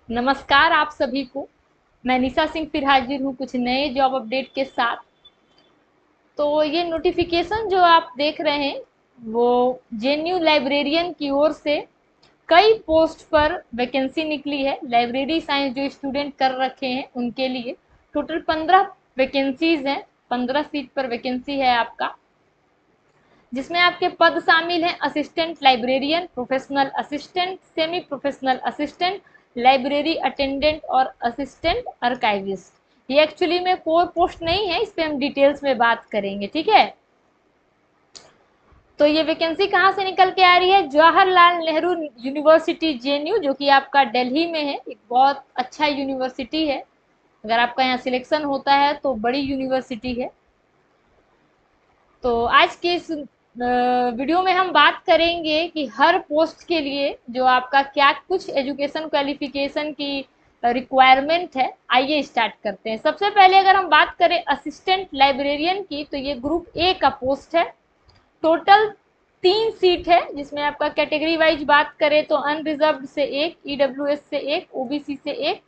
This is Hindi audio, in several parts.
नमस्कार आप सभी को। मैं निशा सिंह फिर हाजिर हूँ कुछ नए जॉब अपडेट के साथ। तो ये नोटिफिकेशन जो आप देख रहे हैं वो जेएनयू लाइब्रेरियन की ओर से कई पोस्ट पर वैकेंसी निकली है। लाइब्रेरी साइंस जो स्टूडेंट कर रखे हैं उनके लिए टोटल 15 वैकेंसीज हैं। 15 सीट पर वैकेंसी है आपका, जिसमें आपके पद शामिल हैं assistant librarian, professional assistant, semi professional assistant, library attendant और असिस्टेंट आर्काइविस्ट। ये एक्चुअली में कोई पोस्ट नहीं है, इस पे हम डिटेल्स में बात करेंगे, ठीक है। तो ये वैकेंसी कहाँ से निकल के आ रही है? जवाहरलाल नेहरू यूनिवर्सिटी जेएनयू, जो कि आपका दिल्ली में है। एक बहुत अच्छा यूनिवर्सिटी है। अगर आपका यहाँ सिलेक्शन होता है तो बड़ी यूनिवर्सिटी है। तो आज के इस वीडियो में हम बात करेंगे कि हर पोस्ट के लिए जो आपका क्या कुछ एजुकेशन क्वालिफिकेशन की रिक्वायरमेंट है। आइए स्टार्ट करते हैं। सबसे पहले अगर हम बात करें असिस्टेंट लाइब्रेरियन की, तो ये ग्रुप ए का पोस्ट है। टोटल 3 सीट है, जिसमें आपका कैटेगरी वाइज बात करें तो अनरिजर्व्ड से एक, ईडब्ल्यूएस से एक, ओबीसी से एक।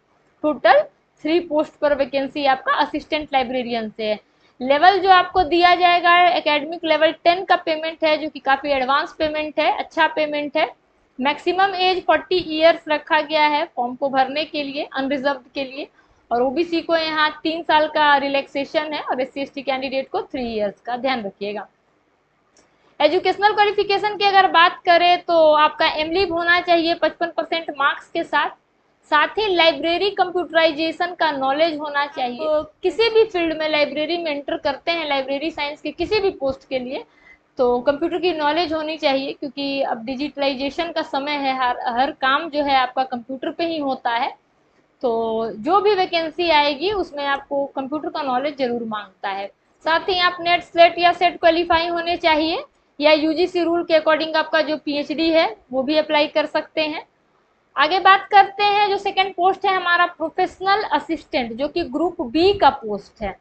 टोटल 3 पोस्ट पर वैकेंसी आपका असिस्टेंट लाइब्रेरियन से है। लेवल जो आपको दिया जाएगा एकेडमिक लेवल 10 का पेमेंट है, जो कि काफ़ी एडवांस पेमेंट है, अच्छा पेमेंट है। मैक्सिमम एज 40 ईयर्स रखा गया है फॉर्म को भरने के लिए, अनरिजर्व के लिए। और ओबीसी को यहाँ 3 साल का रिलैक्सेशन है और एससी एसटी कैंडिडेट को 3 ईयर्स का, ध्यान रखिएगा। एजुकेशनल क्वालिफिकेशन की अगर बात करें तो आपका एमलिब होना चाहिए 55% मार्क्स के साथ। साथ ही लाइब्रेरी कंप्यूटराइजेशन का नॉलेज होना चाहिए। तो किसी भी फील्ड में लाइब्रेरी में एंटर करते हैं, लाइब्रेरी साइंस के किसी भी पोस्ट के लिए, तो कंप्यूटर की नॉलेज होनी चाहिए, क्योंकि अब डिजिटलाइजेशन का समय है। हर हर काम जो है आपका कंप्यूटर पे ही होता है। तो जो भी वैकेंसी आएगी उसमें आपको कंप्यूटर का नॉलेज जरूर मांगता है। साथ ही आप नेट स्लेट या सेट क्वालिफाई होने चाहिए, या यूजीसी रूल के अकॉर्डिंग आपका जो पीएचडी है वो भी अप्लाई कर सकते हैं। आगे बात करते हैं, जो सेकंड पोस्ट है हमारा प्रोफेशनल असिस्टेंट, जो कि ग्रुप बी का पोस्ट है।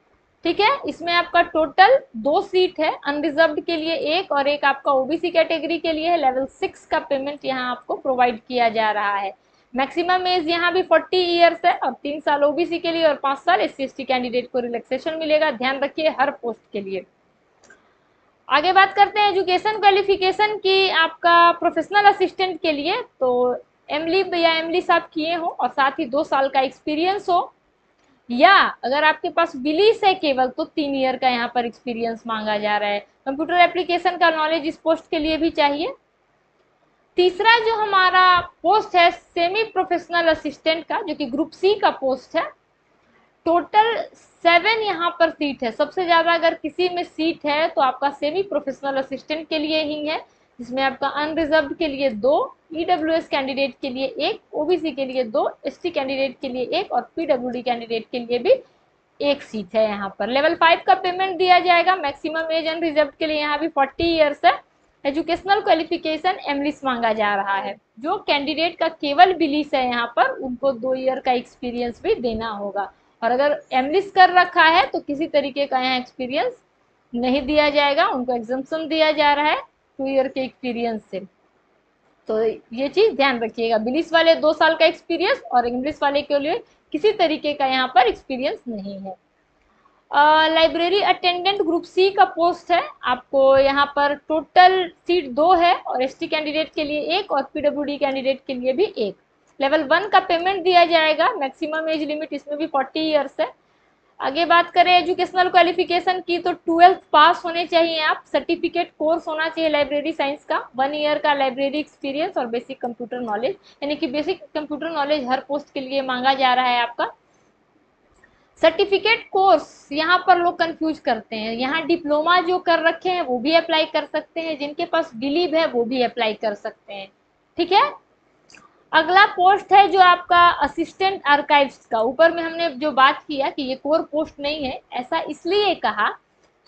ठीक है, इसमें आपका टोटल 2 सीट है, अनरिजर्व्ड के लिए एक और एक आपका ओबीसी कैटेगरी के लिए है। लेवल 6 का पेमेंट यहाँ आपको प्रोवाइड किया जा रहा है। मैक्सिमम एज यहाँ भी 40 ईयर्स है और 3 साल ओबीसी के लिए और 5 साल एससी एसटी कैंडिडेट को रिलैक्सेशन मिलेगा, ध्यान रखिए हर पोस्ट के लिए। आगे बात करते हैं एजुकेशन क्वालिफिकेशन की। आपका प्रोफेशनल असिस्टेंट के लिए तो एमलिब या एमलिस आप किए हो और साथ ही 2 साल का एक्सपीरियंस हो, या अगर आपके पास बिलीस है केवल तो 3 ईयर का यहाँ पर एक्सपीरियंस मांगा जा रहा है। कंप्यूटर एप्लीकेशन का नॉलेज इस पोस्ट के लिए भी चाहिए। तीसरा जो हमारा पोस्ट है सेमी प्रोफेशनल असिस्टेंट का, जो कि ग्रुप सी का पोस्ट है। टोटल 7 यहाँ पर सीट है। सबसे ज़्यादा अगर किसी में सीट है तो आपका सेमी प्रोफेशनल असिस्टेंट के लिए ही है, जिसमें आपका अनरिजर्व्ड के लिए 2, ईडब्ल्यूएस कैंडिडेट के लिए 1, ओबीसी के लिए 2, एसटी कैंडिडेट के लिए 1 और पीडब्ल्यूडी कैंडिडेट के लिए भी 1 सीट है। यहाँ पर लेवल 5 का पेमेंट दिया जाएगा। मैक्सिमम एज अनरिजर्व्ड के लिए यहाँ भी 40 ईयर्स है। एजुकेशनल क्वालिफिकेशन एमलिस मांगा जा रहा है। जो कैंडिडेट का केवल बिलीस है यहाँ पर, उनको 2 ईयर का एक्सपीरियंस भी देना होगा। और अगर एमलिस कर रखा है तो किसी तरीके का यहाँ एक्सपीरियंस नहीं दिया जाएगा, उनको एग्जाम्पशन दिया जा रहा है 2 ईयर के एक्सपीरियंस से। तो ये चीज ध्यान रखिएगा, बिलिस वाले 2 साल का एक्सपीरियंस और इंग्लिश वाले के लिए किसी तरीके का यहाँ पर एक्सपीरियंस नहीं है। लाइब्रेरी अटेंडेंट ग्रुप सी का पोस्ट है। आपको यहाँ पर टोटल सीट 2 है और एसटी कैंडिडेट के लिए 1 और पीडब्ल्यूडी कैंडिडेट के लिए भी 1। लेवल 1 का पेमेंट दिया जाएगा। मैक्सिमम एज लिमिट इसमें भी 40 ईयर्स है। आगे बात करें एजुकेशनल क्वालिफिकेशन की, तो 12th पास होने चाहिए आप। सर्टिफिकेट कोर्स होना चाहिए लाइब्रेरी साइंस का, 1 ईयर का लाइब्रेरी एक्सपीरियंस और बेसिक कंप्यूटर नॉलेज, यानी कि बेसिक कंप्यूटर नॉलेज हर पोस्ट के लिए मांगा जा रहा है आपका। सर्टिफिकेट कोर्स यहाँ पर लोग कंफ्यूज करते हैं, यहाँ डिप्लोमा जो कर रखे हैं वो भी अप्लाई कर सकते हैं, जिनके पास बिलीव है वो भी अप्लाई कर सकते हैं। ठीक है, अगला पोस्ट है जो आपका असिस्टेंट आर्काइव्स का। ऊपर में हमने जो बात किया कि ये कोर पोस्ट नहीं है, ऐसा इसलिए कहा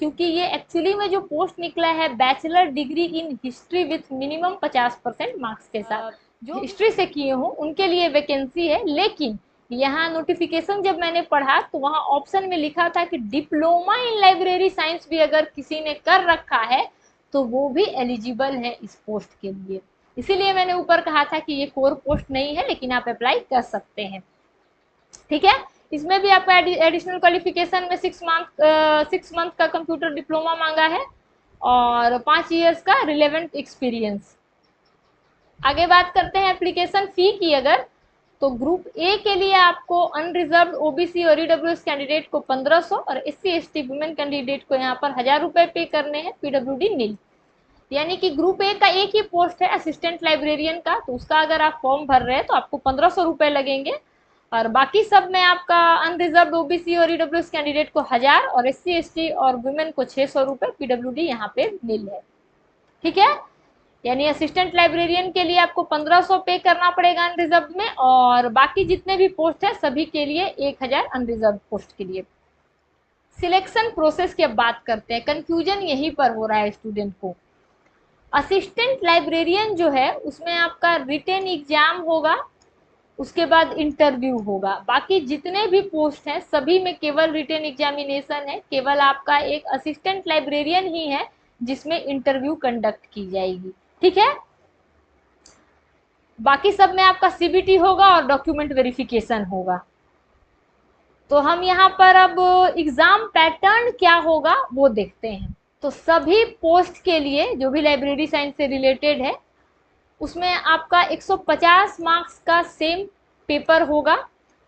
क्योंकि ये एक्चुअली में जो पोस्ट निकला है bachelor degree in history with minimum 50% marks के साथ, जो हिस्ट्री से किए हो उनके लिए वैकेंसी है। लेकिन यहाँ नोटिफिकेशन जब मैंने पढ़ा तो वहाँ ऑप्शन में लिखा था कि डिप्लोमा इन लाइब्रेरी साइंस भी अगर किसी ने कर रखा है तो वो भी एलिजिबल है इस पोस्ट के लिए। इसीलिए मैंने ऊपर कहा था कि ये कोर पोस्ट नहीं है, लेकिन आप अप्लाई कर सकते हैं। ठीक है, इसमें भी आपका एडिशनल क्वालिफिकेशन में 6 मंथ का कंप्यूटर डिप्लोमा मांगा है और 5 ईयर्स का रिलेवेंट एक्सपीरियंस। आगे बात करते हैं एप्लीकेशन फी की। अगर तो ग्रुप ए के लिए आपको अनरिजर्व ओबीसी और ईडब्ल्यूएस कैंडिडेट को 1500 और एससी एसटी वुमेन कैंडिडेट को यहाँ पर 1000 रुपए पे करने हैं, पीडब्ल्यूडी नील। यानी कि ग्रुप ए का एक ही पोस्ट है असिस्टेंट लाइब्रेरियन का, तो उसका अगर आप फॉर्म भर रहे हैं तो आपको 1500 रुपए लगेंगे, और बाकी सब में आपका अनरिजर्व ओबीसी और ईडब्ल्यूएस कैंडिडेट को 1000 और एससी एसटी और वुमेन को 600 रुपए, पीडब्ल्यूडी यहाँ पे नील है। ठीक है, यानी असिस्टेंट लाइब्रेरियन के लिए आपको 1500 पे करना पड़ेगा अनरिजर्व में, और बाकी जितने भी पोस्ट है सभी के लिए 1000 अनरिजर्व पोस्ट के लिए। सिलेक्शन प्रोसेस की अब बात करते हैं, कंफ्यूजन यहीं पर हो रहा है स्टूडेंट को। असिस्टेंट लाइब्रेरियन जो है उसमें आपका रिटन एग्जाम होगा, उसके बाद इंटरव्यू होगा। बाकी जितने भी पोस्ट हैं सभी में केवल रिटन एग्जामिनेशन है, केवल आपका एक असिस्टेंट लाइब्रेरियन ही है जिसमें इंटरव्यू कंडक्ट की जाएगी। ठीक है, बाकी सब में आपका सीबीटी होगा और डॉक्यूमेंट वेरिफिकेशन होगा। तो हम यहाँ पर अब एग्जाम पैटर्न क्या होगा वो देखते हैं। तो सभी पोस्ट के लिए जो भी लाइब्रेरी साइंस से रिलेटेड है उसमें आपका 150 मार्क्स का सेम पेपर होगा,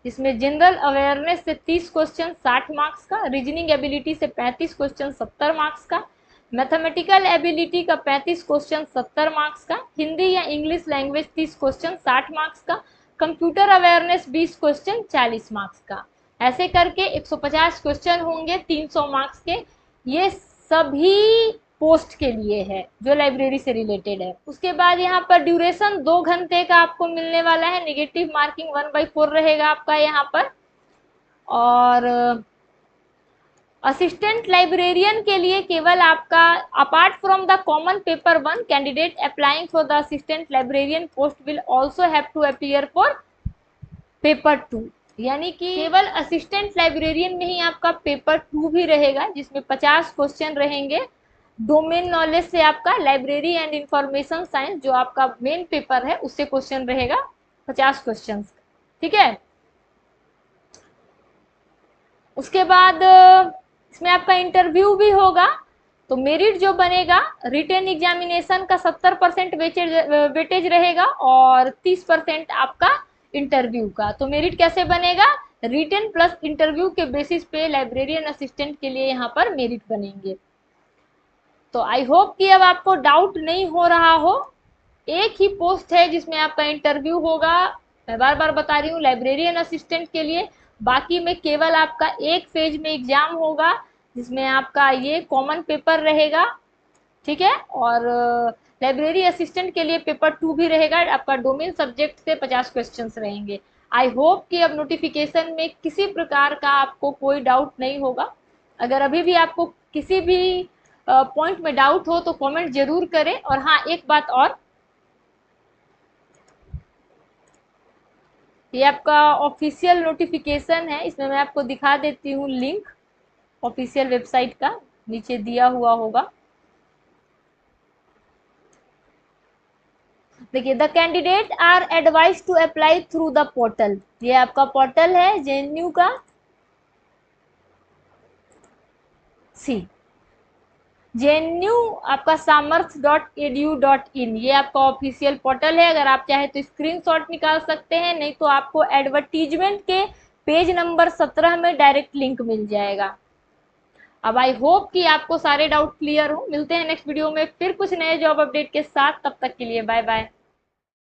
जिसमें जनरल अवेयरनेस से 30 क्वेश्चन 60 मार्क्स का, रीजनिंग एबिलिटी से 35 क्वेश्चन 70 मार्क्स का, मैथमेटिकल एबिलिटी का 35 क्वेश्चन 70 मार्क्स का, हिंदी या इंग्लिश लैंग्वेज 30 क्वेश्चन 60 मार्क्स का, कंप्यूटर अवेयरनेस 20 क्वेश्चन 40 मार्क्स का। ऐसे करके 150 क्वेश्चन होंगे 300 मार्क्स के। ये सभी पोस्ट के लिए है जो लाइब्रेरी से रिलेटेड है। उसके बाद यहाँ पर ड्यूरेशन 2 घंटे का आपको मिलने वाला है, नेगेटिव मार्किंग 1/4 रहेगा आपका यहाँ पर। और असिस्टेंट लाइब्रेरियन के लिए केवल आपका apart from the common paper 1 candidate applying for the assistant librarian post will also have to appear for paper 2। यानी कि केवल असिस्टेंट लाइब्रेरियन में ही आपका पेपर 2 भी रहेगा, जिसमें 50 क्वेश्चन रहेंगे। डोमेन नॉलेज से आपका लाइब्रेरी एंड इंफॉर्मेशन साइंस जो आपका मेन पेपर है उससे क्वेश्चन रहेगा 50 क्वेश्चन। ठीक है, उसके बाद इसमें आपका इंटरव्यू भी होगा। तो मेरिट जो बनेगा रिटन एग्जामिनेशन का 70% वेटेज रहेगा और 30% आपका इंटरव्यू का। तो मेरिट कैसे बनेगा, रिटन प्लस इंटरव्यू के बेसिस पे लाइब्रेरियन असिस्टेंट के लिए यहाँ पर मेरिट बनेंगे। तो आई होप कि अब आपको डाउट नहीं हो रहा हो। एक ही पोस्ट है जिसमें आपका इंटरव्यू होगा, मैं बार बार बता रही हूँ, लाइब्रेरियन असिस्टेंट के लिए। बाकी में केवल आपका एक फेज में एग्जाम होगा जिसमें आपका ये कॉमन पेपर रहेगा। ठीक है, और लाइब्रेरी असिस्टेंट के लिए पेपर 2 भी रहेगा, आपका डोमेन सब्जेक्ट से 50 क्वेश्चंस रहेंगे। आई होप कि अब नोटिफिकेशन में किसी प्रकार का आपको कोई डाउट नहीं होगा। अगर अभी भी आपको किसी भी पॉइंट में डाउट हो तो कमेंट जरूर करें। और हाँ, एक बात और, ये आपका ऑफिशियल नोटिफिकेशन है, इसमें मैं आपको दिखा देती हूँ लिंक ऑफिशियल वेबसाइट का, नीचे दिया हुआ होगा। देखिए, the candidate are advise to apply through the portal. ये आपका पोर्टल है जेएनयू का, सी जेएनयू आपका samarth.edu.in, ये आपका ऑफिशियल पोर्टल है। अगर आप चाहे तो स्क्रीनशॉट निकाल सकते हैं, नहीं तो आपको एडवर्टीजमेंट के पेज नंबर 17 में डायरेक्ट लिंक मिल जाएगा। अब आई होप कि आपको सारे डाउट क्लियर हो। मिलते हैं नेक्स्ट वीडियो में फिर कुछ नए जॉब अपडेट के साथ, तब तक के लिए बाय बाय।